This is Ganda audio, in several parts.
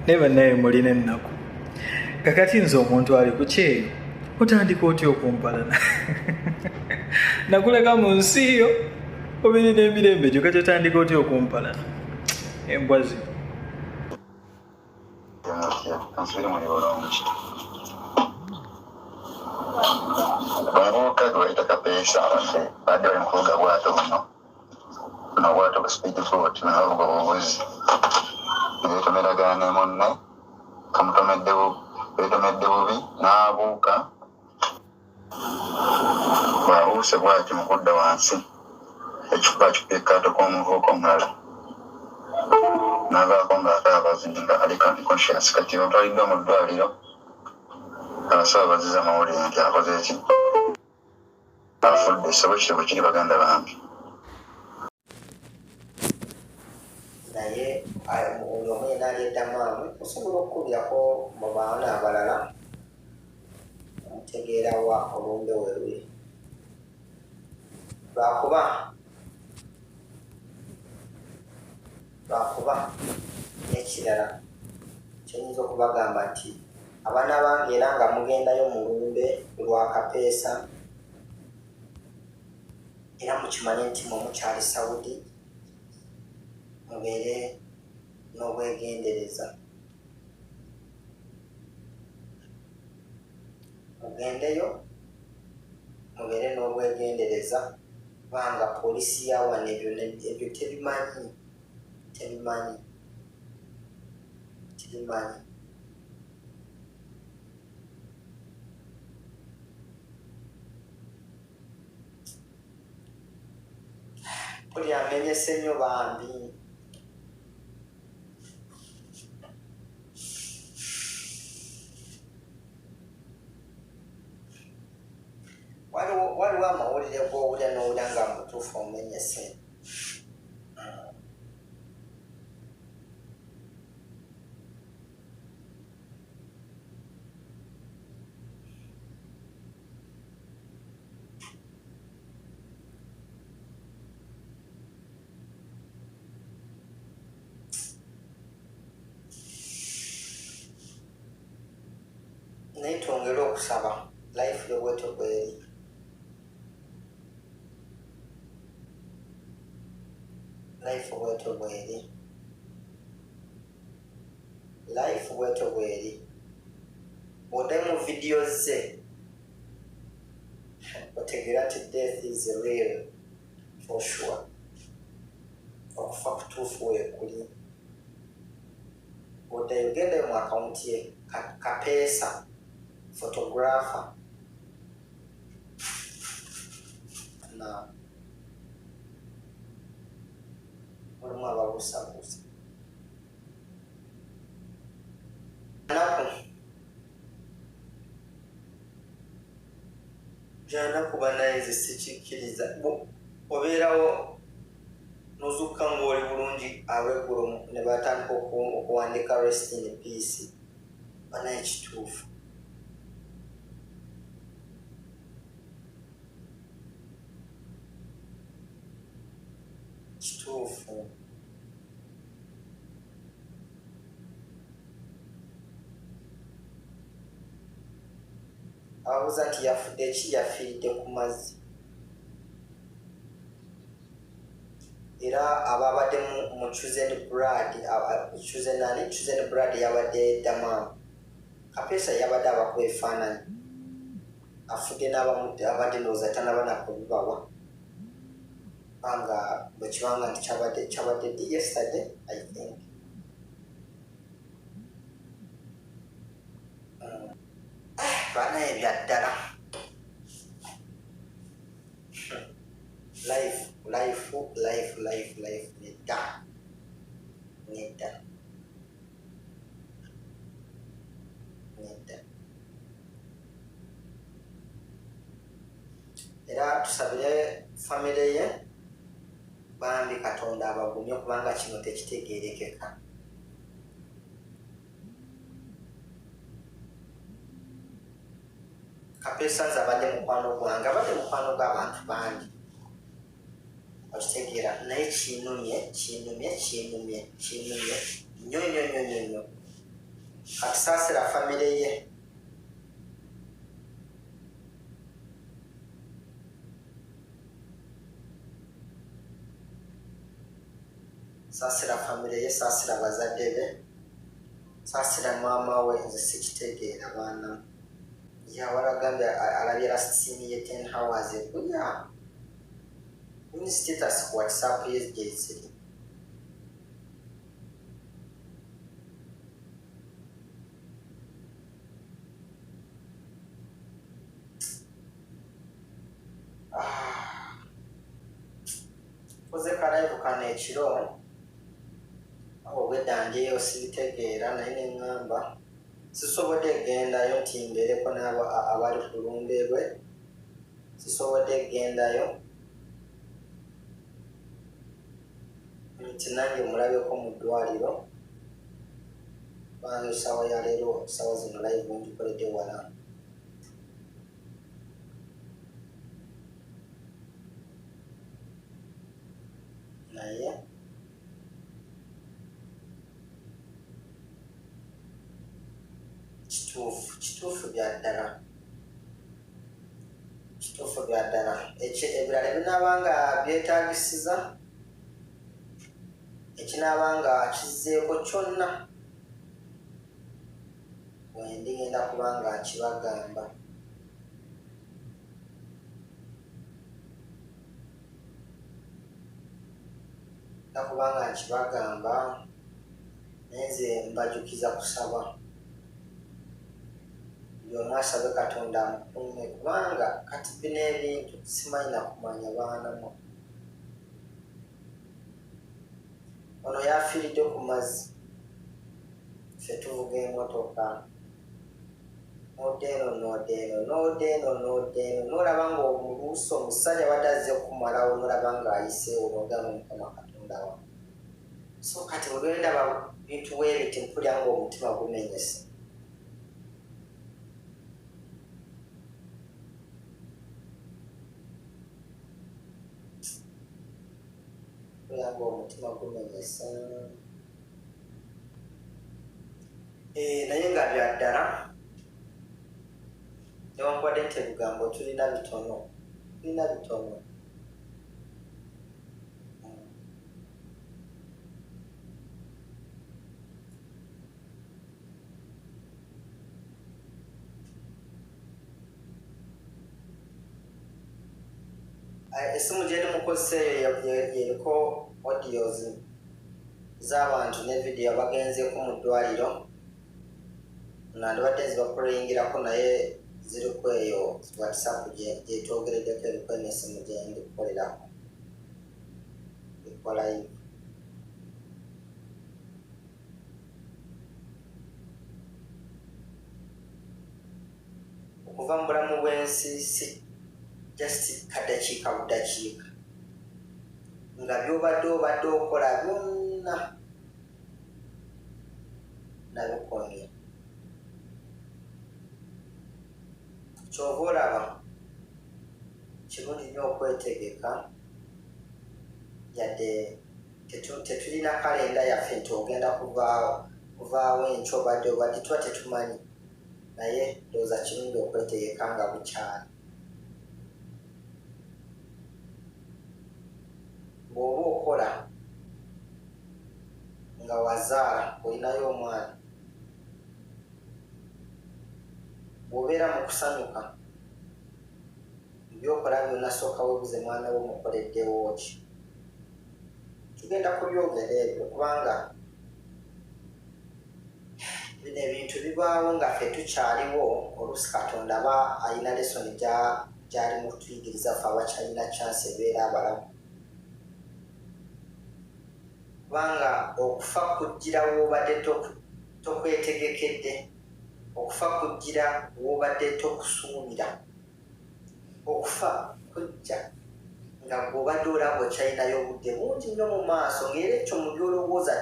Never naye mulina ennaku kakati nze omuntu ali ku kyeyo otandika otya okumpalana nakuleka mu nsi yo obirina emirembe gyo kati otandika otya okumpalana embwa zino Omuvubuka gwe bayita Kapeesa badde bali mu kuvuga bwato buno bwato bu speed boat nabavuga obubuzi beetomeragana ne munne kamutomedde bubi n'abuuka bw'abuuse bw'ati mu kudda wansi ekifuba akikuba ekaato k'omuvubuka omulala n'avaako ng'akaabazi nga ali conscious kati batwaliddwa mu ddwaliro abasawo bazizza amawulire nti akoze eki afudde so ekitabo kiri baganda bange naye oyo omwena alyeddamu osobola okukubyako mu baana abalala omutegeerawa olumbe weruli lwakuba n'ekirala kyoyinza okubagamba nti abaana bange era nga mugendayo mu lumbe lwa Kapeesa era mukimanye nti mukyali Saudi mubeere n'obwegendereza mugendeyo mubeere n'obwegendereza kubanga poliisi yawana ebyo tebimanyi puli amenyese nnyo bambi waliwo amawulire g'owulya n'owulya nga mutuufu omenyese naye twongere okusaba life yobwetyo bweri life bwetyo bweri bw'odde mu vidiyo ze otegeera nti death is real for sure okufa kutuufu weekuli bw'oddayo gendayo mu akawunti ye Kapeesa photographer na mulimu ababuusabuusa gyanaku banayizi sikikkiriza obeerawo nozuuka ng'oli bulungi ab'eggulu ne batandika okuwandiika rest in peace banaye kituufu ababuuza nti yafudde ki yafiiridde ku mazzi era ababadde mu Chosen Blood yabadde Damam Kapeesa yabadde abakuba ebifaananyi afudde n'abadde ndowooza tanabana kubibawa nga bwekibanga nti kyabadde ddi yesterday I think banaye byaddala life nedda era tusabire famire ye bambi Katonda abagumye kubanga kino tekitegeerekeka Kapeesa nze abadde mukwano gwange abadde mukwano gw'abantu bangi okitegeera naye kinumye nnyo kati saasira famire ye saasira bazadde be saasira maama we nze sikitegeera baana yawalagambye alabye lasitini ye 10 hours ekulya ini status ku whatsapp ye gyeziri koze kalaivu kano ekiro obwedda ndyeyo sibitegeera naye neŋŋamba sisobodde gendayo nti mbeereko n'abo abali ku lumbe lwe sisobodde gendayo nti nange mulabeko mu ddwaliro kubanga essaawa ya leero essaawa zino live ngikoledde wala naye kituufu byaddala ebirala ebinaabanga byetaagisiza ekinaabanga kizzeeko kyonna wendigenda kubanga nkibagamba nakubanga nkibagamba naye nze mbajukiza kusaba byomwasabe katonda amukuume kubanga kati bino ebintu simanyi nakumanya baanamu ono yafiiridde ku mazzi ffe tuvuga emotoka n'odeeno n'olaba nga omuluusi omusajja wadde azze kumalawo n'olaba nga ayiseewo n'ogamba mukama katonda wa so kati bwegenda bintu weebiti mpulira nga omutima gumenyese nga omutima gumenyesa naye nga byaddala newankubadde nti ebigambo tulina bitono essimu gye ndi mukozeseeyo yeriko audios z'abantu ne video bagenzeeko mu ddwaliro nandibadde nzibakulayingirako naye ziriko eyo whatsapp gyetwogereddeko eriko n'essimu gye ndikukolerako ikolayo okuva mu bulamu bw'ensi si just kadakiika budakiika nga byobadde okola byonna nabikomye kyova olaba kirungi nnyo okwetegeka yadde tetulina kalenda yaffe nti ogenda kuvaawo enkyo obadde tuba tetumanyi naye ndowooza kirungi okwetegeka nga bukyali bw'oba okola nga wazaala olinayo omwana bw'obeera mu kusanyuka byokola byonna sooka weebuze mwana we mukoleddewo ki tugenda kubyogera ebyo kubanga bino ebintu bibaawo nga ffe tukyaliwo oluusi katonda aba alina lesoni gy'ali mu kutuyigiriza ffe abakyalina chance ebeera abalamu kubanga okufa kujjira w'obadde tokwetegekedde okufa kujjira w'obadde tokusuubira okufa kujja nga bw'obadde olaba okyalinayo obudde bungi nnyo mu maaso ng'era ekyo mu byolowooza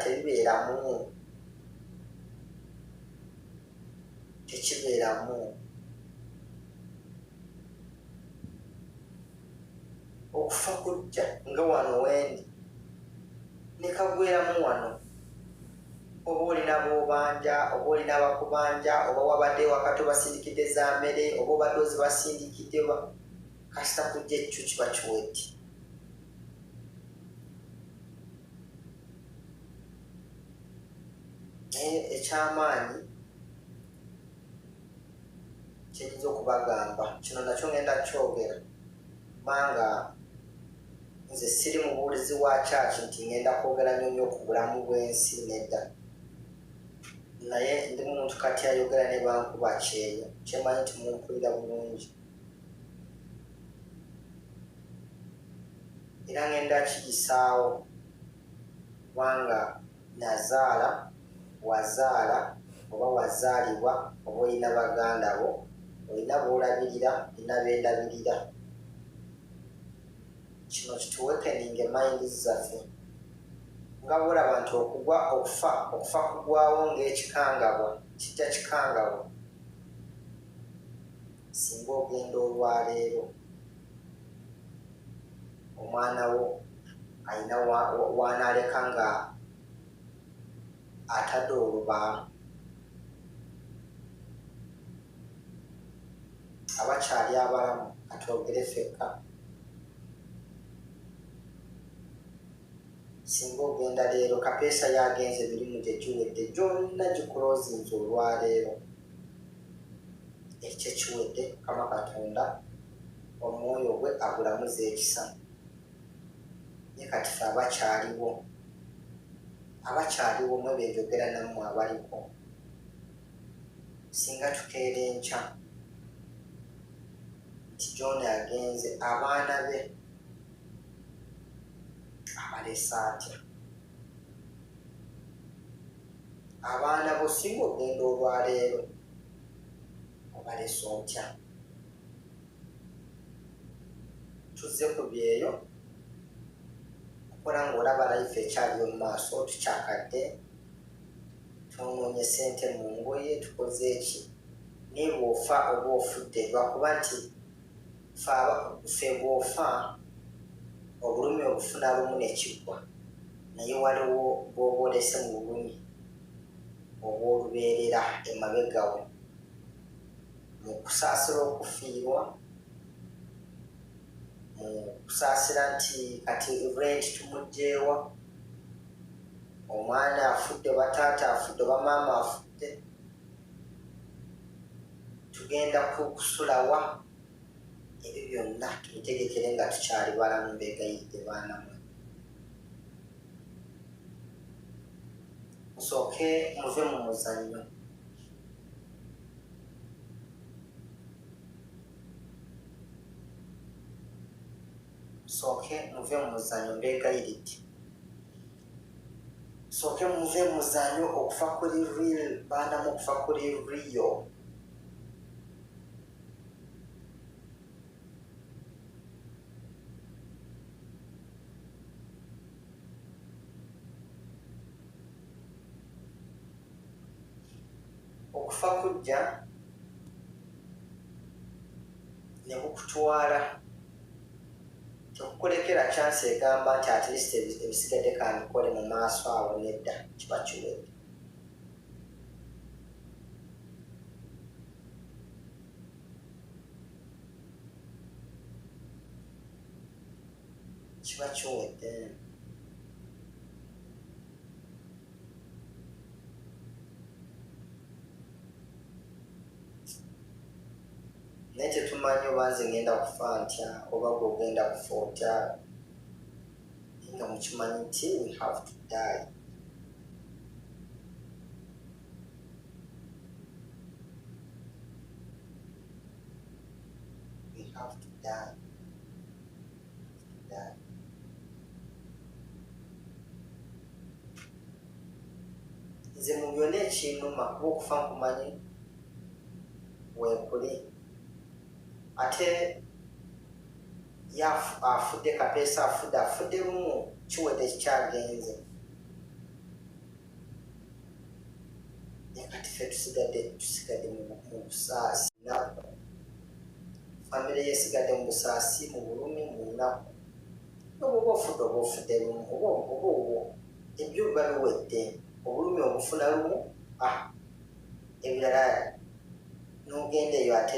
tekibeeramu okufa kujja nga wano wendi nekagweramu wano oba olina b'obanja oba olina bakubanja oba wabadde wakati obasindikidde za mmere oba obadde ozibasindikidde kasita kujja ekyo kiba kiwedde. naye ekyamaanyi kyenyinza okubagamba kino nakyo ngenda kukyogera kubanga nze siri mubuulizi wa kyaki nti ngenda kwogera nnyo ku bulamu bw'ensi nedda, naye ndi muntu kati ayogera ne bankuba kyeyo kyemanyi nti mumpulira bulungi era ngenda kiyisaawo kubanga nazaala wazaala oba wazaalibwa oba olina baganda bo olina b'olabirira olina b'endabirira. Kino kituwekeninga emayindi zaffe nga bwolaba nti okufa kugwawo ng'ekikangabwa kijja kikangabwa. Singa ogenda olwaleero omwana wo alina wanaaleka nga atadde olubaamu, abakyali abalamu atwogere ffekka. Singa ogenda leero kapeesa yagenze emirimu gye giwedde gyonna gikulozinze olwaleero ekyo kiwedde. Mukama Katonda omwoyo gwe agulamuza ekisa. Ye kati ffe abakyaliwo mwe benjogera nammwe abaliko, singa tukeera enkya nti John agenze abaana be abalesa atya? Abaana bo singa ogenda olwaleero obalesa otya? Tuzze ku byeyo okukola ng'olaba life ekyaliyo mu maaso, tukyakadde tunoonye ssente mu ngoye tukoze eki naye bw'ofa oba ofudde lwakuba nti ffe bw'ofa obulumi obufuna lumu ne kiggwa, naye waliwo bw'oba olese mu bulumi oba olubeerera emabegawo mu kusaasira okufiirwa, mu kusaasira nti kati rent tumugyeewa, omwana afudde oba taata afudde oba maama afudde, tugenda kusulawa. Ebyo byonna tubitegekere nga tukyali balamu. Mbeegayiridde baana mwe musooke muve mu muzannyo. Mbeegayiridde musooke muve mu muzannyo. Okufa kuli real baana mu okufa kuli real. Okufa kujja ne kukutwala, tekukulekera chance egamba nti at least ebisigadde kandikole mu maaso awo. Nedda, kiba kiwedde. Kiba kiwedde. Naye tetumanyi oba nze ngenda kufa ntya oba gw'ogenda kufa otya, nga mukimanyi nti we have to die. We have to die. Nze mu byonna ekinnuma kuba okufa nkumanyi weekuli. Ate afudde kapeesa afudde lumu kiwedde kikyagenze. Naye kati ffe tusigadde mu busaasi nnaku, famire yesigadde mu busaasi, mu bulumi, mu nnaku. Oba ofudde lumu oba ebyo biba biwedde. obulumi obufuna lumu ebirala n'ogenda eyo ate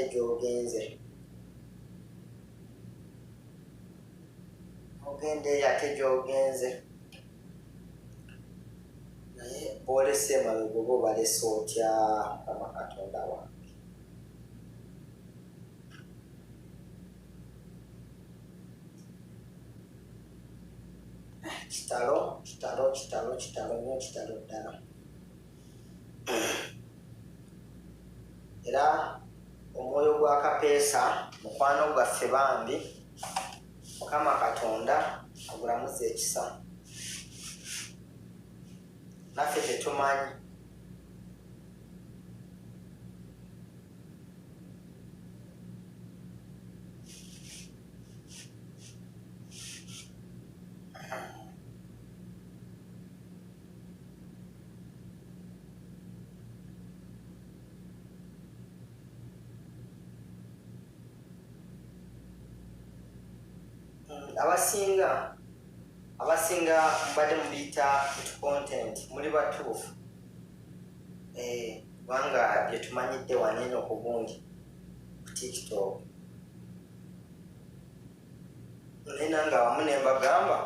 gy'ogenze naye bw'olese emabega oba obalese otya Mukama Katonda wange. Kitalo nnyo kitalo ddala. Era omwoyo gwa kapeesa mukwano gwaffe bambi Mukama Katonda agulamuza ekisa. Naffe tetumanyi abasinga mbadde mubiyita content muli batuufu kubanga bye tumanyidde wanene ku bungi ku TikTok. Naye nange awamu ne mbagamba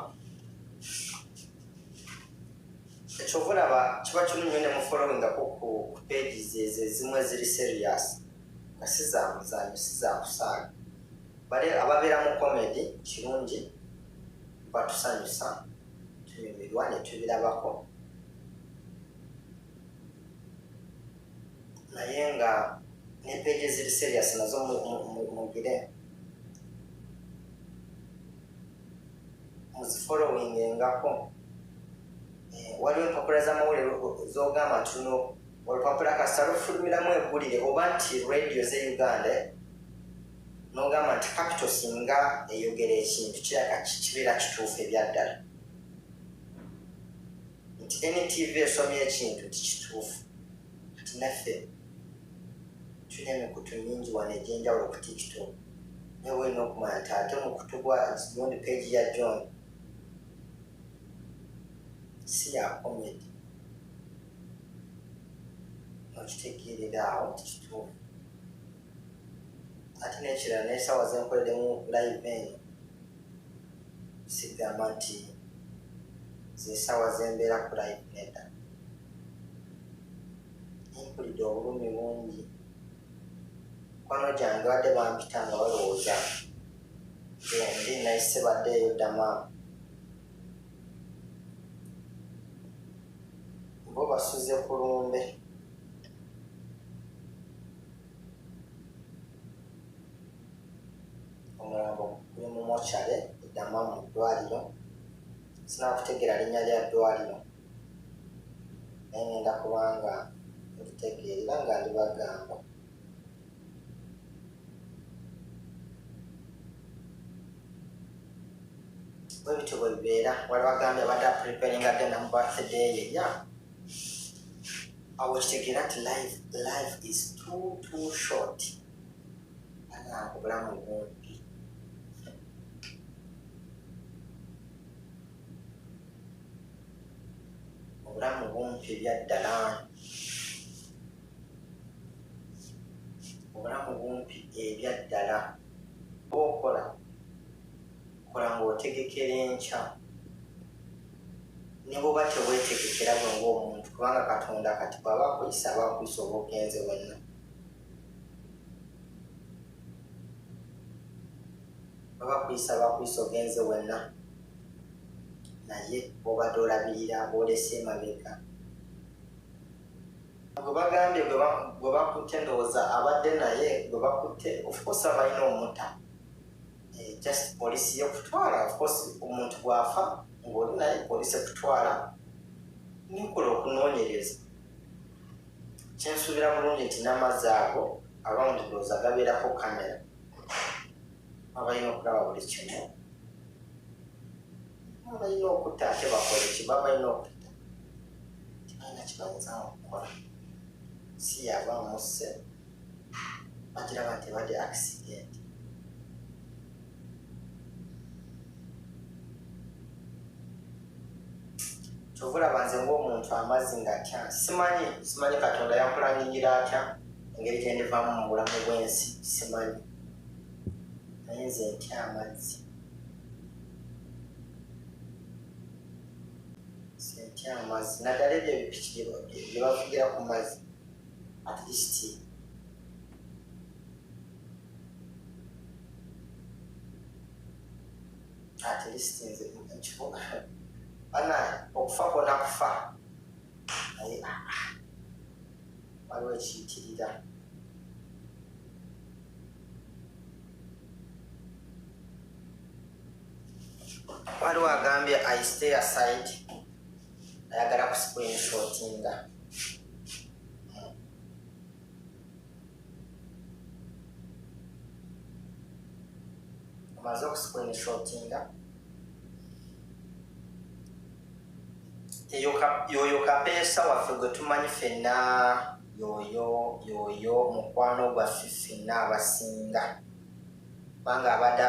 ekyobulaba kiba kirungi ne mufollowingako ku pages ezo ezimu eziri serious nga si za muzanyo si za kusaaga. Bale ababeera mu comedy kirungi batusanyusa tunyumirwa ne tubirabako, naye nga ne page eziri serious nazo mugire muzifollowingengako. Waliwo empapula z'amawulire z'ogamba nti luno olupapula kasita lufulumiramu eggulire oba nti radio ze Uganda n'ogamba nti Capital singa eyogera ekintu kiraga kibeera kituufu ebyaddala, nti NTV esomya ekintu tikituufu. Kati naffe tulina emikutu mingi wano egy'enjawulo ku TikTok, naye olina okumanya nti ate mukutu gwa gundi page ya John si ya comedy, okitegeerera awo tikituufu. Ate n'ekirala n'essaawa zenkoleremu live eno sigamba nti z'essaawa zembeera ku live nedda. Mpulidde obulumi bungi, mukwano gyange badde bampita nga balowooza ndi nayise baddeeyo ddamaama, bo basuze ku lumbe. Omulambo guli mu mochare eddama mu ddwaliro, sinakutegeera linnya lya ddwaliro naye ngenda kubanga olitegeerera nga ndibagamba. Bwe bityo bwe bibeera. Wali bagambye abadde apreparinga genda mu birthday ye awo kitegeera nti life is too short. Anange obulamu bumpi. Obulamu bumpi ebyaddala. Obulamu bumpi ebyaddala. Okola ng'otegekera enkya ne bw'oba teweetegekera bwe ng'omuntu, kubanga Katonda kati bw'aba akuyisa aba akuyisa oba ogenze wenna. Baba akuyisa aba akuyisa ogenze wenna, naye bw'obadde olabirira bw'olese emabega. Gwe bagambye gwe bakutte ndowooza abadde naye gwe bakutte of course abalina omutta. Just poliisi yokutwala, of course omuntu bw'afa ng'oli naye poliisi ekutwala nikola okunoonyereza. Kyensuubira bulungi nti n'amazzi ago abamundi ndowooza gabeerako kamera, abalina okulaba buli kimu. Abalina okutta ate bakole ki? Baba balina okutta tibalina kibayinza okukola. Si yava musse bagiraba nti ebadde accident. kyovulaba nze ng'omuntu amazzi ngatya simanyi katonda yampulaningira atya engeri gye ndivaamu mu bulamu bw'ensi simanyi naye nze ntya amazzi sentya amazzi naddala ebyo ebipiki bye bavugira ku mazzi at least nze nkivuga bana okufa kwona kufa naye waliwo ekiyitirira waliwo agambye I stay aside ayagala ku screenshotinga amaze okuscreenshotinga yoyo kapeesa waffe gwe tumanyi ffenna yoyo mukwano gwaffe ffenna abasinga kubanga abadde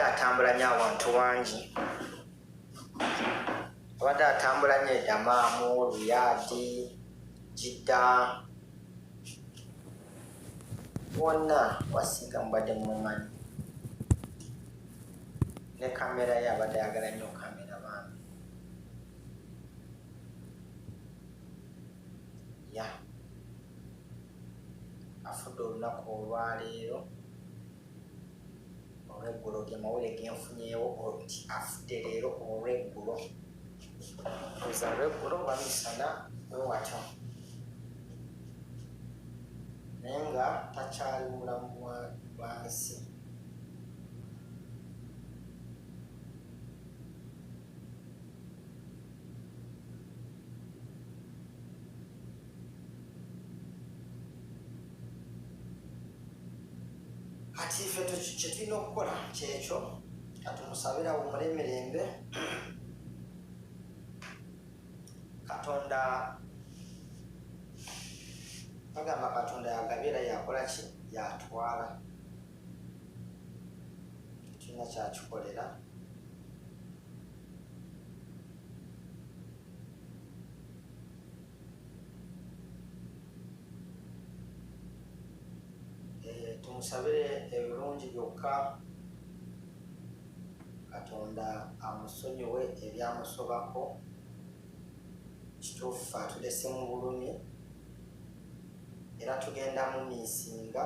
atambula nnyo awantu wangi abadde atambula nnyo edamaamu Riyadi Jidda wonna wasinga mubadde mumumanyi ne kamera ye abadde ayagala nnyo kamera bambi ya afudde olunaku olwaleero olweggulo ge mawulire genfunyeewo nti afudde leero olweggulo oza olweggulo bamisana wewatyo naye nga takyali mulamu bwansi kati ffe kyetulina okukola kyekyo katumusabira wumule emirembe katonda bagamba katonda yagabira yakola ki yatwala tulina kyakikolera tumusabire ebirungi byokka katonda amusonyiwe ebyamusobako kituufu atulese mu bulumi era tugenda mu miisinga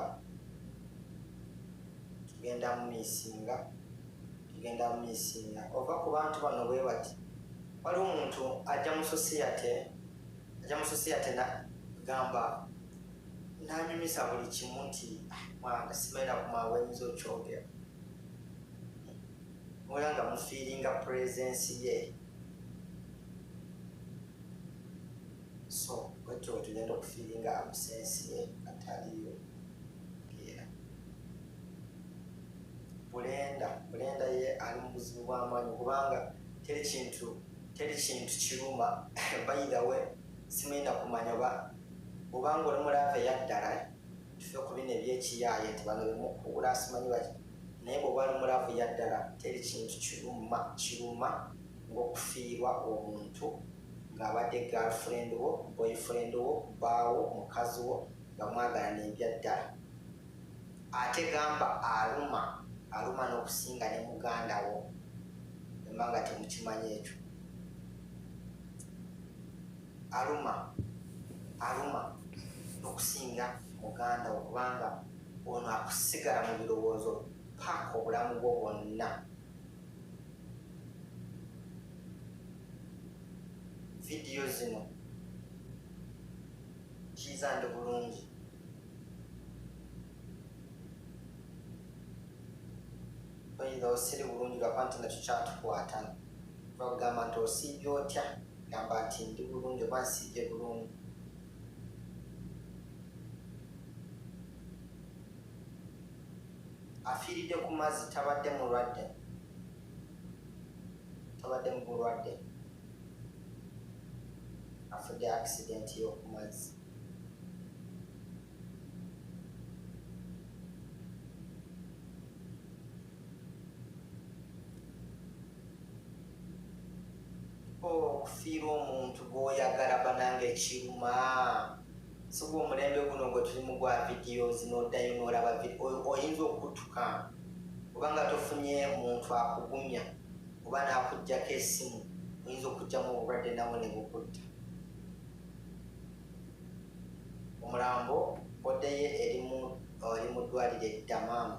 ova ku bantu bano bwe bati waliwo omuntu ajja mu sosiyete nagamba nanyumisa buli kimu nti mwanga simaira kumaawe nyinza okyogera ola nga mufiiringa presence ye so wetyo tugenda okufiiringa absence ye ataliyo era bulenda ye ali mu buzibu bw'amaanyi kubanga teri kintu kiruma bayidawe simaina kumanya obanga oli mulava eyaddala tufe ku bino ebyekiyaaye nti bano bemukuula simanyi baki naye bw'oba ali mulavu yaddala teri kintu kiruma ng'okufiirwa omuntu ng'abadde girlfriend wo boyfriend wo bbaawo mukazi wo nga mwagala n'ebyaddala ate gamba aluma n'okusinga ne muganda wo emba nga temukimanyi ekyo aluma okusinga muganda okubanga ono akusigala mu birowoozo paaka obulamu bwo bwonna vidiyo zino kiyizande bulungi oyinza osiri bulungi lwakuba nti nakyo kyatukwata bakugamba nti osiibye otya gamba nti ndi bulungi oba nsiibye bulungi afiiridde ku mazzi tabadde mulwadde afudde accident y'oku mazzi okufiirwa omuntu gw'oyagala banange kiruma sigwa omulembe guno gwe tulimu gwa videos n'oddayo n'olaba oyinza okutuka oba nga tofunye muntu akugumya oba n'akuggyako essimu oyinza okugyamu obulwadde nawe ne bukutta omulambo odeye eri mu ddwaliro eddamaamu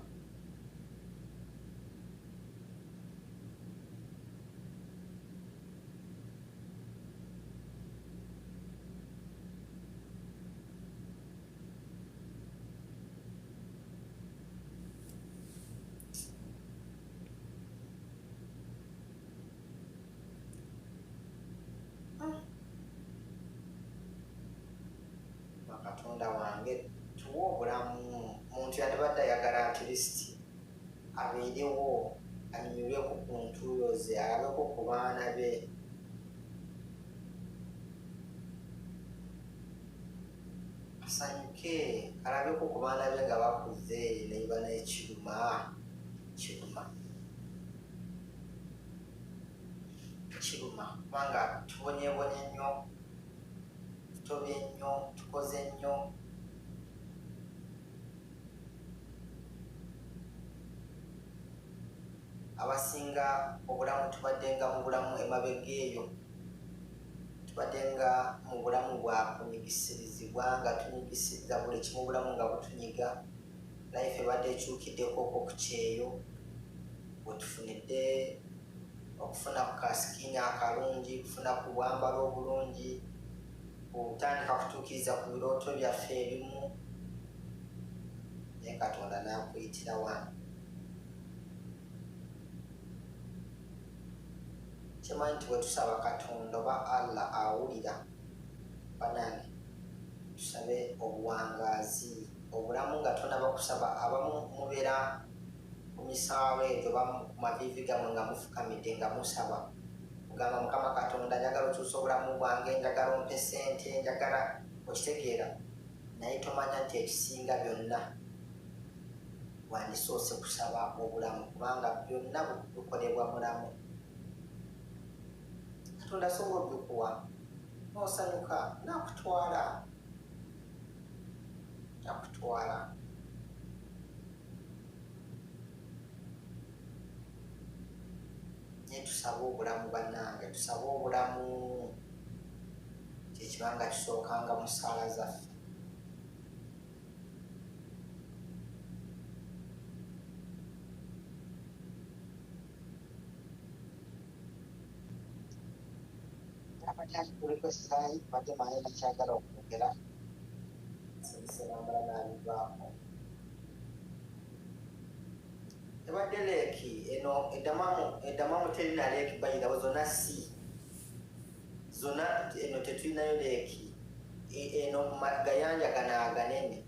katonda wange tuwa obulamu muntu yandibadde ayagala atilisiti abeerewo anyumirweko ku ntuuyo ze alabeko ku baana be asanyuke alabeko ku baana be nga bakuze neiba n'ekiruma kubanga tubonyebonye nnyo tutobye nnyo tukoze nnyo abasinga obulamu tubadde nga mu bulamu emabega eyo tubadde nga mu bulamu bwa kunyigisirizibwa nga tunyigisiriza buli kimu obulamu nga butunyiga life ebadde ekyukiddekoko ku kyeyo bwetufunidde okufuna ku kasikini akalungi kufuna ku bwambalo obulungi kutandika kutuukiriza ku birooto byaffe ebimu naye katonda nakuyitira wano kimanyi nti bwe tusaba katonda oba allah awulira banange tusabe obuwangaazi obulamu nga tonaba kusaba abamu mubeera ku misaawo egyo oba ku maviivi gammwe nga mufukamidde nga musaba kugamba mukama katonda njagala okyusa obulamu bwange njagala ompe sente njagala okitegeera naye tomanya nti ekisinga byonna wandisoose kusaba obulamu kubanga byonna bikolebwa mulamu katonda asobola obikuwa n'osanyuka nakutwala naye tusabe obulamu bannange tusabe obulamu kyekibanga kisookanga mu ssaala zaffe abatyaki kuliko essaayi badde maye nakyagala okwogera sebiserambala nabivaamu ebadde leeki eno eddamamu terina leeki bayirawo zonna si zonna eno tetulinayo leeki eno gayanja gana aganene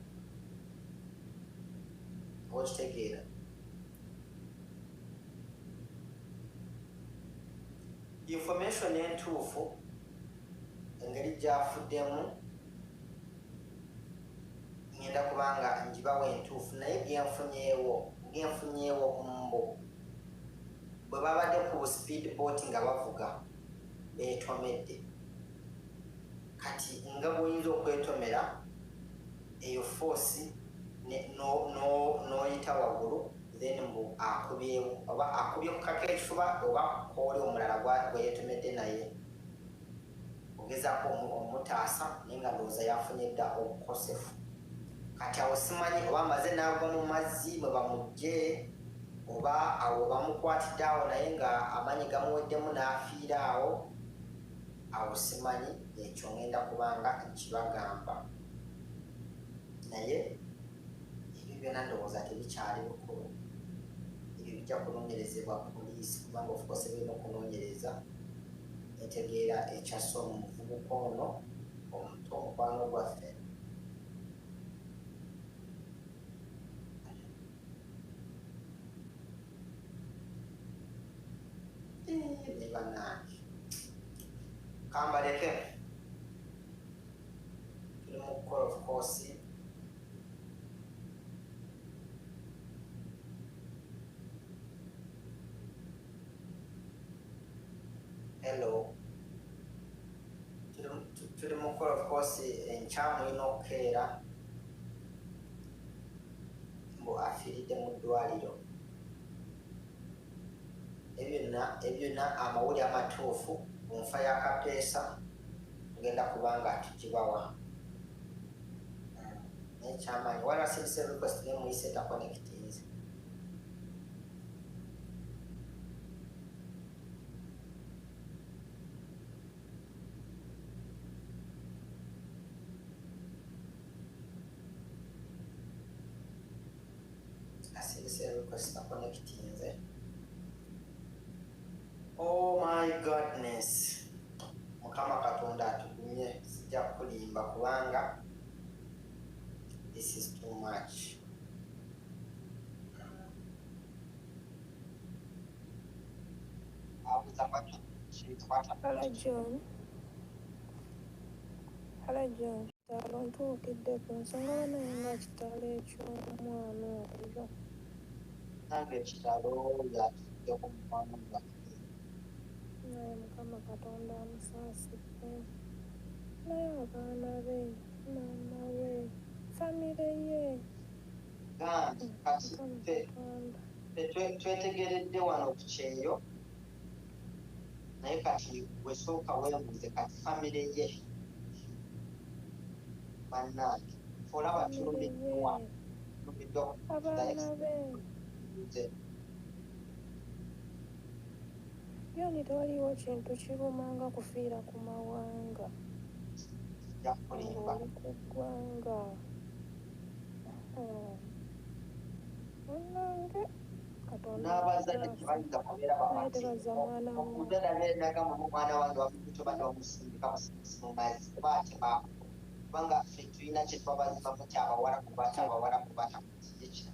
okitegeera information entuufu engeri gyafuddemu ngenda kubanga njibawo entuufu naye genfunyeewo mbo bwe babadde ku speedboat nga bavuga beetomedde kati nga bwoyinza okwetomera eyo force n'oyita waggulu then mbu akubyewo oba akubye ku kaka ekifuba oba kooli omulala gweyetomedde naye ogezaako omutaasa naye nga ndowooza yafunye dda obukosefu kati awo simanyi oba amaze n'agwa mu mazzi mwe bamugje oba awo bamukwatidde awo naye nga amaanyi gamuweddemu n'afiira awo simanyi ekyo ngenda kubanga nkibagamba naye ebyo byonna ndowooza tebikyali bukulu ebyo bijja kunoonyerezebwa poliisi kubanga ofukose birina okunoonyereza entegeera ekyasse omuvubuka ono omukwano gwaffe ne bannange kambaleke tuli mu call of course hello tuli mukola of course enkyamu ina okukeera mbu afiiridde mu ddwaliro. Ebyo byonna amawulire amatuufu mu nfa ya Kapeesa ngenda kubanga tugibawa naye kyamaanyi waliwo service request ne muyise takonekitinze. Service request takonekitinze. Oh my goodness. Mukama Katonda atugumye, sijja kulimba kubanga this is too much. Hello John. Hello John. Kitalo ntuukidde ku nsonga naye nga kitalo eky'omwana oyo. Nange ekitalo yatudde ku mwana gwaffe. Naye Mukama Katonda amusaasidde. Naye abaana be, maama we, famire ye. Gandi kati twetegeredde wano ku kyeyo naye kati wesooka weebuuze kati famire ye bannange olaba tulumiddwa abaana be. Byoni tewaliwo kintu kirumanga kufiira ku mawanga ng'oli ku ggwanga. Munnange Katonda n'abazadde tebayinza kubeera tebaza mwana we. okuddanagamba omwana wange wamubuto bana wamusindika musindisi mu mazzi kubaatema kubanga ffe tulina kye twabazimamu kyabawala kubaati abawala kubaata kiye kino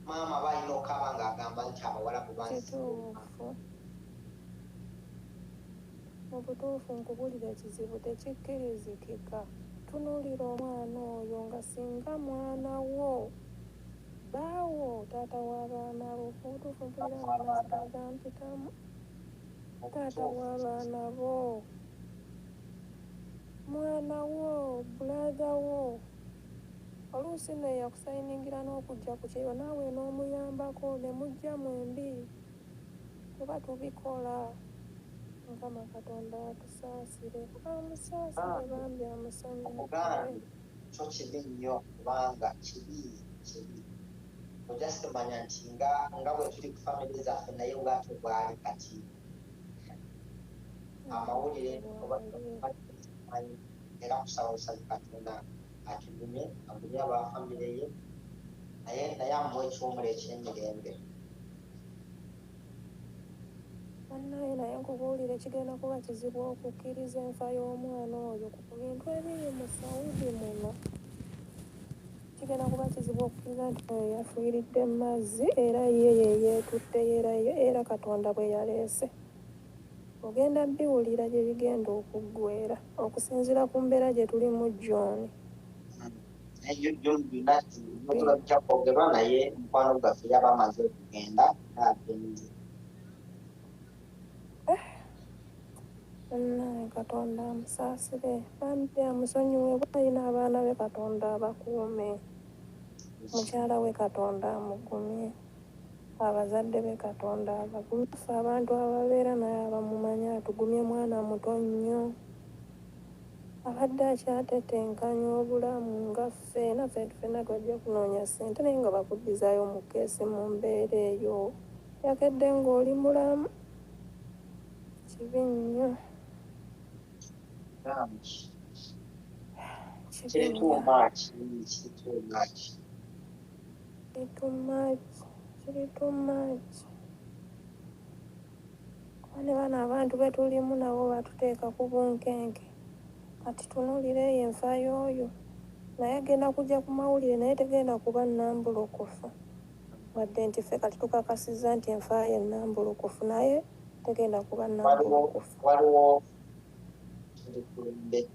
maama balina okaba ng'agamba nti abawala kituufu. Mu butuufu nkubulira ekizibu tekikkirizikika. Tunuulira omwana oyo nga singa mwana wo baawo taata w'abaana bo. Obutuufu mpulira nga nasitaga mpitamu taata w'abaana bo, mwana wo, bulaga wo. Oluusi nno yakusayiningira n'okujja ku kyeyo naawe n'omuyambako ne mujja mwembi kuba tubikola. Mukama Katonda atusaasire, amusaasire bambi amusonyiwe. omugambi kyo kibi nnyo kubanga kibi ojja sitemanya nti nga bwe tuli ku famire zaffe naye bwatyo bwali kati amawulire obamanyi era kusalasazi Katonda atugumye agumye aba famire ye naye amuwa ekiwumula eky'emirembe. Bannaye naye nkubuulire kigenda kuba kizibu okukkiriza enfa y'omwana oyo ku bintu ebiri mu Saudi muno. Kigenda kuba kizibu okukkiriza nti oyo yafiiridde mu mazzi era ye yeetutte era Katonda bwe yaleese. Ogenda biwulira gye bigenda okuggwera okusinziira ku mbeera gye tulimu John. byonna bijja kwogerwa naye mukwano gwaffe yaba amaze okugenda agenze. Naye Katonda amusaasire bambi amusonyiwe bw'alina abaana be Katonda abakuume. Mukyala we Katonda amugumye, abazadde be Katonda abagumye. Ffe abantu ababeera naye abamumanyi atugumye mwana muto nnyo abadde akyatetenkanya obulamu nga ffe naffe ffenna twajja kunoonya ssente naye nga bakuddizaayo mu keesi mu mbeera eyo. Yakedde ng'oli mulamu. Kibi nnyo. Kiri too much. Kuba ne bano abantu be tulimu nabo batuteeka ku bunkenke. Kati tunuulire eyo enfa y'oyo naye agenda kujja ku mawulire naye tegenda kuba nnambulukufu. Wadde nti ffe kati tukakasizza nti enfa ye nnambulukufu naye tegenda kuba nnambulukufu. Waliwo tuli kulumbe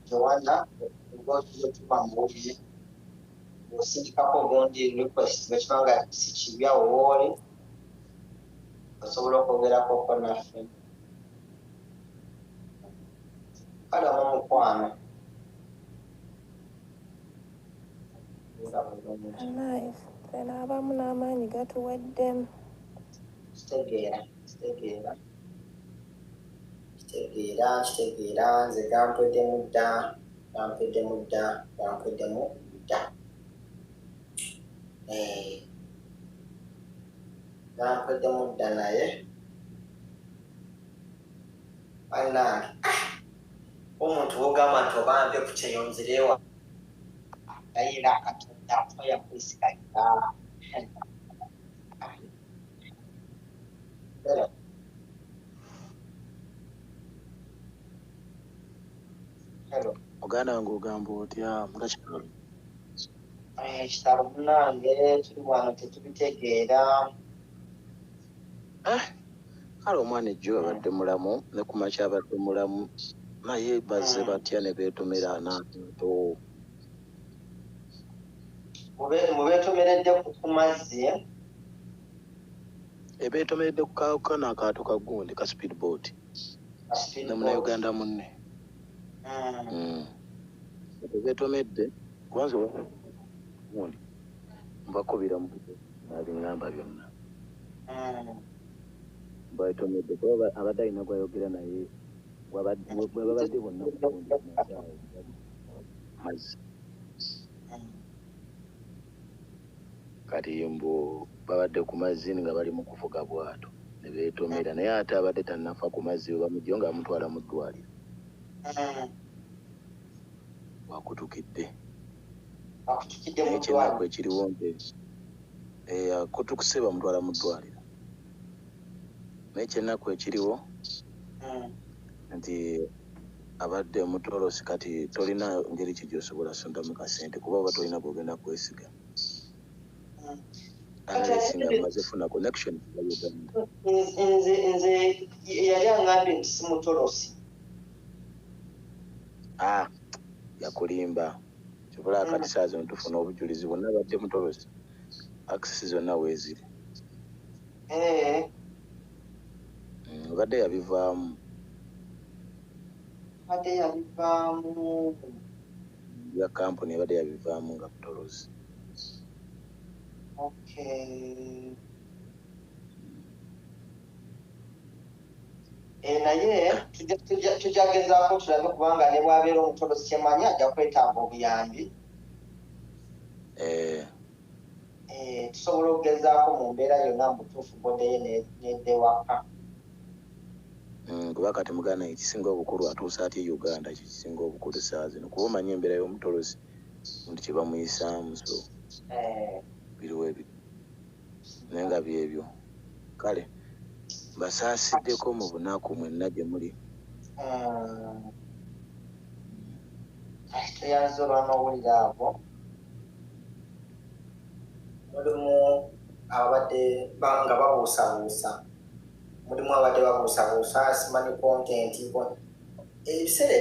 Joanna ogwokizo tuba mawulire osindikako ogundi request bekibanga si kibi awo wooli osobola okwogerako naffe. kale omukwano Nice. Fena abamu n'amaanyi gatuweddemu. kitegeera nze gampweddemu dda gampweddemu dda naye bannange omuntu wogamba nti obambe ku kyeyonzirewa ayira akatonda afa yakwesigalira muganda wange ogamba otya mugakitalo ekitalo munange tuli wano tetubitegeera kale omwana ejjo abadde mulamu ne ku makya abadde mulamu naye bazze batya ne beetomera anaato mubeetomeredde ku mazzi ebeetomeredde ku kano akaato ka gundi ka speedboat ne munauganda munne beetomedde kubanza gundi mbakubira mu nabiŋŋamba byonna baetomedde kuba abadde alina gwayogera naye bwebabadde bonna mazzi kati mbu babadde ku mazzi nga bali mu kuvuga bwato ne beetomera naye ate abadde tannafa ku mazzi bamujjo nga bamutwala mu ddwaliro wakutukidde naye kyennaku ekiriwo nti akutukuse bamutwala mu ddwaliro naye kyennaku ekiriwo nti abadde omutolosi kati tolina ngeri ki gy'osobola sondamu kasente kuba oba tolina bw'ogenda kwesiga esinga maze funa connection ya Uganda nze yali aŋŋambye nti si mutolosi yakulimba kyobola akati saa zino tufuna obujulizi bwonna badde mutolosi access zonna weeziri obadde yabivaamu ya kampuni ebadde yabivaamu nga mutolosi naye tujagezaako tulabe kubanga ne bwabeera omutolosi kyemanyi ajja kwetaaga obuyambi tusobola okugezaako mu mbeera yonna mu butuufu bodeye neddewaka kuba kati muganda ekisinga obukulu atuusa atya e Uganda kikisinga obukulu saa zino kuba omanyi embeera y'omutolosi nti kye bamuyisaamu so biriwo ebyo naye nga byebyo kale basaasiddeko mu bunaku mwenna gye muli tuyanze olw'amawulire ago mulimu abadde nga babuusabuusa simanyi kontenti ebiseera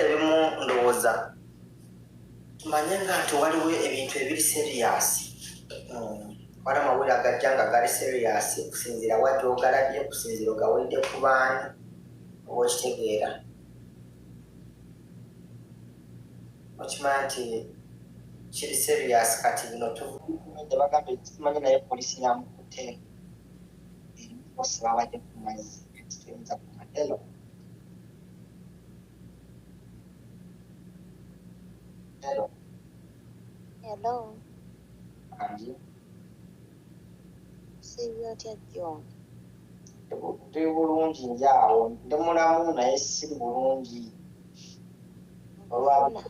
ebimu ndowooza tumanye nga nti waliwo ebintu ebiri seriyasi wali amawulire agajja nga gali seriyasi okusinziira wajja ogalabye okusinziira ogawulidde ku baani oba okitegeera okimanya nti kiri seriyasi kati bino tubagambye tumanyi naye polisi yamukute bose babadde ku mazzi tuyinza ku madelo Hello. Sibyo otya John? Tuli bulungi njaawo ndi mulamu naye si bulungi olwabona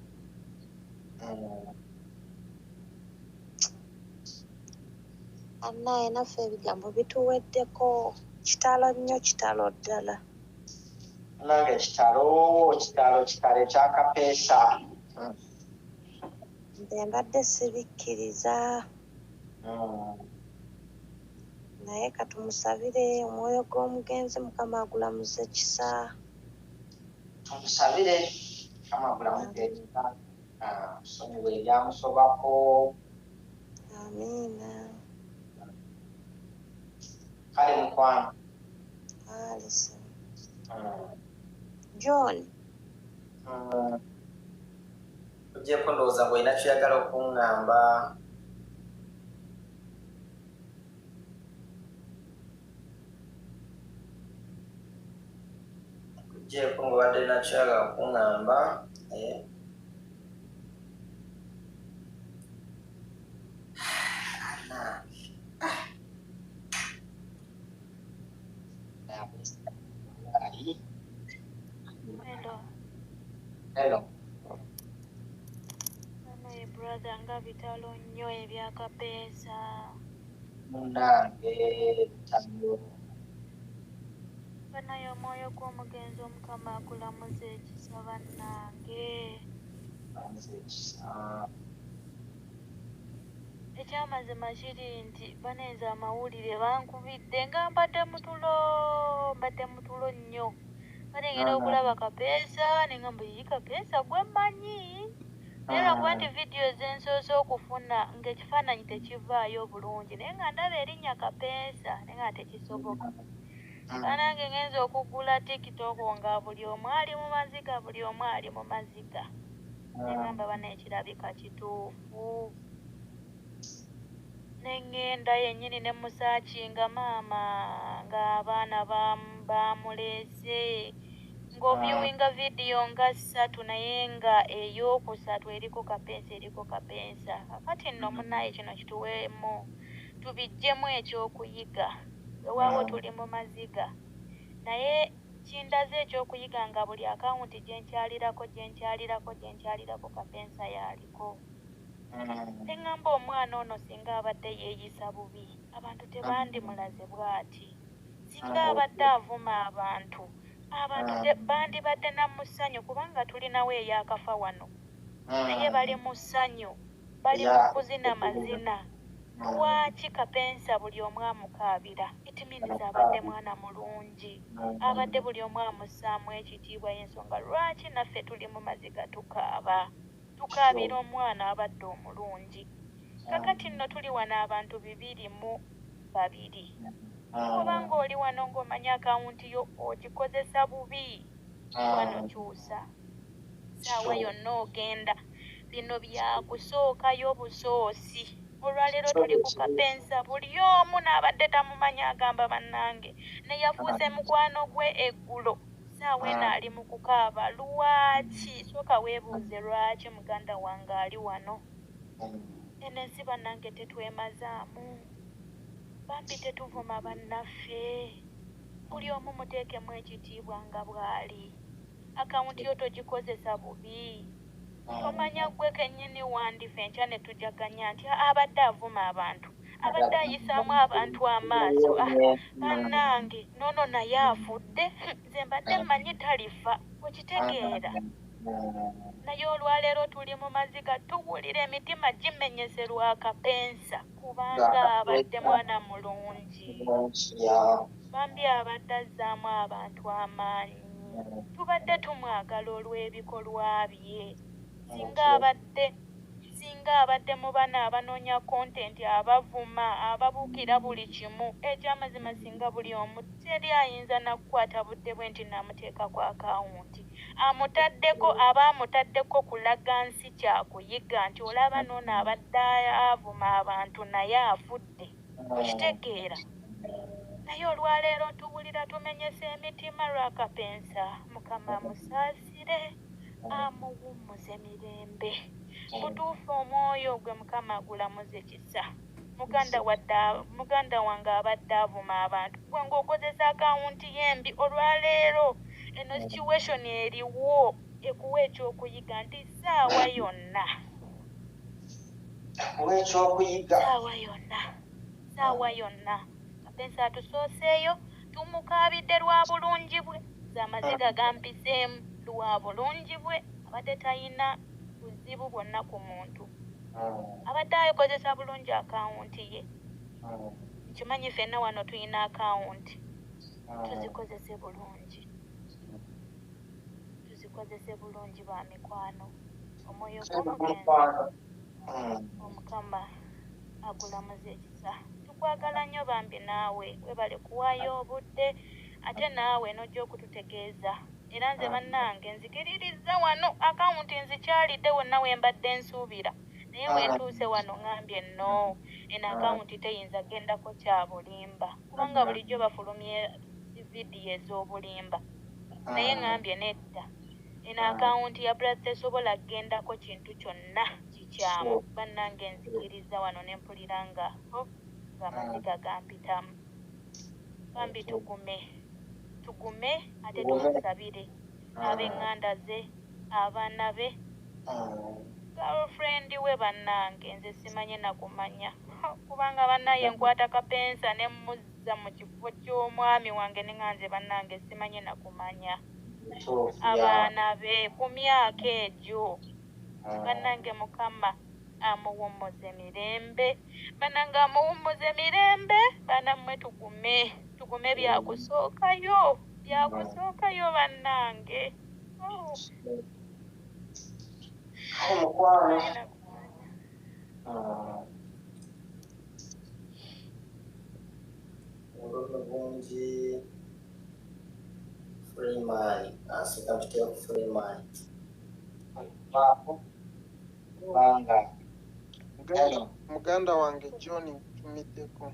Annaye naffe ebigambo bituweddeko kitalo nnyo kitalo ddala nange kitalo ekyakapeesa nze mbadde sibikkiriza naye katumusabire omwoyo gw'omugenzi mukama agulamuze kisa tumusabire mukama agulamuze kisa tusonyiwe ebyamusobako amiina kale mukwano alisa John. Ujjeko ndowooza ng'olina ky'oyagala okuŋŋamba. Ujjeko ng'obadde olina ky'oyagala okuŋŋamba. Hello. Brother nga bitalo nnyo ebyakapeesa. Munnange bitalo. Banaye omwoyo gw'omugenzi Omukama akulamuza ekisa bannange. Ekyamazima kiri nti banenza amawulire bankubidde nga mbadde mutulo nnyo. Balengera okulaba kapeesa nengamba yi kapeesa gwe mmanyi. Naye lwakuba nti vidiyo zensoose okufuna ng'ekifaananyi tekivaayo bulungi naye nga ndaba erinnya kapeesa naye nga tekisoboka. Banange ngenza okugula TikTok nga buli omu ali mu maziga. Nengamba banekirabika kituufu. Nengenda yennyini ne musaakinga maama ng'abaana bamuleese. Ng'obyuwinga vidiyo nga 3 naye nga ey'okusatu eriko kapeesa. Kakati nno munnaye kino kituweemu tubiggyemu ekyokuyiga. Wewaawo tuli mu maziga. Naye kindaze ekyokuyiga nga buli akawunti gyenkyalirako kapeesa yaliko. Neŋŋamba omwana ono singa abadde yeeyisa bubi abantu tebandimulaze bw'ati. Singa abadde avuma abantu bandibadde na musanyu kubanga tulinawo eyakafa wano. Naye bali mu ssanyu, bali mu kuzina mazina. Lwaki kapeesa buli omu amukaabira? Itiminiza abadde mwana mulungi. Abadde buli omu amussaamu ekitiibwa y'ensonga lwaki naffe tuli mu maziga tukaabira omwana abadde omulungi. Kakati nno tuli wano abantu 202. Obanga oli wano ng'omanya akawunti yo ogikozesa bubi, wano kyusa. Saawa yonna ogenda. Bino byakusookayo busoosi. Olwaleero tuli ku kapeesa buli omu n'abadde tamumanya agamba bannange. Neyafuuse mukwano gwe eggulo. Saawa eno ali mu kukaaba. Lwaki? Sooka weebuuze lwaki muganda wange ali wano. Eno ensi bannange tetwemazaamu. Bambi tetuvuma bannaffe. Buli omu muteekemu ekitiibwa nga bw'ali. Akawunti yo togikozesa bubi. Tomanya gwe kennyini wandife enkya ne tujaganya nti abadde avuma abantu. Abadde ayisaamu abantu amaaso. Bannange noono naye afudde. Nze mbadde mmanyi talifa. Okitegeera. Naye olwaleero tuli mu maziga tuwulira emitima gimenyese lwa kapeesa kubanga abadde mwana mulungi. Bambi abadde azzaamu abantu amaanyi. Tubadde tumwagala olw'ebikolwa bye. Singa abadde mu bana abanoonya kontenti abavuma ababuukira buli kimu ekyamazima singa buli omu teri ayinza nakukwata budde bwe nti namuteekako akawunti aba amutaddeko kulaga nsi kyakuyiga nti olaba noono abadde avuma abantu naye afudde. Okitegeera. Naye olwaleero tuwulira tumenyese emitima lwa kapeesa. Mukama musaasire amuwummuze mirembe. Butuufu omwoyo gwe Mukama agulamuze kisa. Muganda wange abadde avuma abantu gwe ng'okozesa akawunti yembi. Olwaleero eno situation eriwo ekuwa ekyokuyiga nti saawa yonna kapeesa atusooseeyo tumukaabidde lwa bulungi bwe. Z'amaziga gampiseemu lwa bulungi bwe. Abadde talina buzibu bwonna ku muntu. Abadde akozesa bulungi akawunti ye. Nkimanyi ffenna wano tulina akawunti. Tuzikozese bulungi ba mikwano. Omwoyo gw'omugenzi Omukama agulamuze ekisa. Tukwagala nnyo bambi naawe webale kuwaayo obudde ate naawe n'ojja okututegeeza era nze bannange nzikiririza wano akawunti nzikyalidde wonna we mbadde nsuubira naye wentuuse wano ŋambye no eno akawunti teyinza gendako kya bulimba kubanga bulijjo bafulumye vidiyo ez'obulimba naye ŋambye nedda eno akawunti ya brad tesobola gendako kintu kyonna kikyamu bannange nzikiriza wano ne mpulira nga ng'amaziga gampitamu bambi tugume ate tumusabire ab'eŋŋanda ze abaana be girlfriend we bannange nze simanye nakumanya kubanga bannaye nkwata kapensa ne muzza mu kifo ky'omwami wange ne ŋanze bannange simanye nakumanya abaana be ku myaka egyo bannange mukama amuwummuze mirembe bannange amuwummuze mirembe bannammwe tugume byakusookayo bannange Obulungi Freeman asooka tuteeka ku Freeman muganda wange John ntumiddeko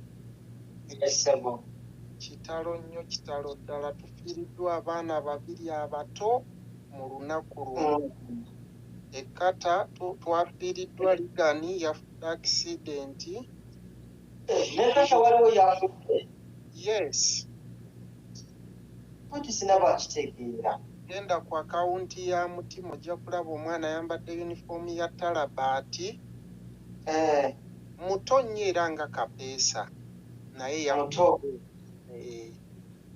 kitalo nnyo kitalo ddala tufiiriddwa abaana babiri abato mu lunaku luno ekkata twafiiriddwa ligani yafudde akisidenti nekata waliwo yafudde yes sinabakitegeera genda ku akawunti ya mutima ojja kulaba omwana ayambadde yunifoomu ya talabaati muto nnyo era nga kapeesa naye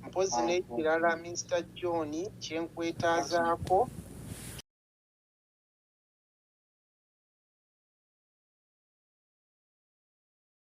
mpozi n'ekirala Mr. John kyenkwetaazaako